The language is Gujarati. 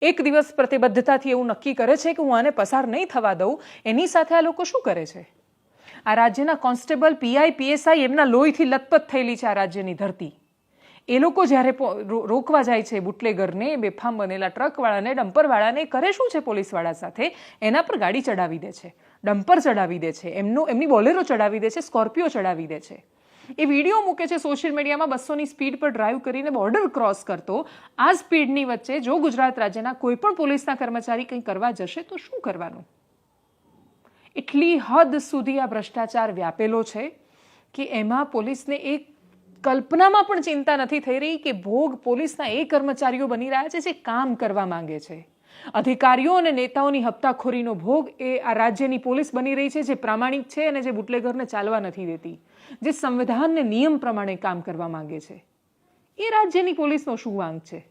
એક દિવસ પ્રતિબદ્ધતાથી એવું નક્કી કરે છે કે હું આને પસાર નહીં થવા દઉં, એની સાથે આ લોકો શું કરે છે? આ રાજ્યના કોન્સ્ટેબલ, પીઆઈ, પીએસઆઈ એમના લોહીથી લથપથ થયેલી છે આ રાજ્યની ધરતી. એ લોકો જ્યારે રોકવા જાય છે બુટલેગરને, બેફામ બનેલા ટ્રકવાળાને, ડમ્પરવાળાને, કરે શું છે પોલીસવાળા સાથે? એના પર ગાડી ચડાવી દે છે, ડમ્પર ચડાવી દે છે, એમની બોલેરો ચડાવી દે છે, સ્કોર્પિયો ચડાવી દે છે. એ વિડીયો મૂકે છે સોશિયલ મીડિયામાં. 200ની સ્પીડ પર ડ્રાઈવ કરીને બોર્ડર ક્રોસ કરતો આ સ્પીડની વચ્ચે જો ગુજરાત રાજ્યના કોઈ પણ પોલીસના કર્મચારી કંઈ કરવા જશે તો શું કરવાનું? એટલી હદ સુધી આ ભ્રષ્ટાચાર વ્યાપેલો છે કે એમાં પોલીસને એક કલ્પનામાં પણ ચિંતા નથી થઈ રહી કે ભોગ પોલીસના એ કર્મચારીઓ બની રહ્યા છે જે કામ કરવા માંગે છે. અધિકારીઓ અને નેતાઓની હપ્તાખોરીનો ભોગ એ આ રાજ્યની પોલીસ બની રહી છે, જે પ્રામાણિક છે અને જે બુટલેગરને ચાલવા નથી દેતી, જે સંવિધાનને નિયમ પ્રમાણે કામ કરવા માંગે છે. એ રાજ્યની પોલીસનો શું વાંક છે?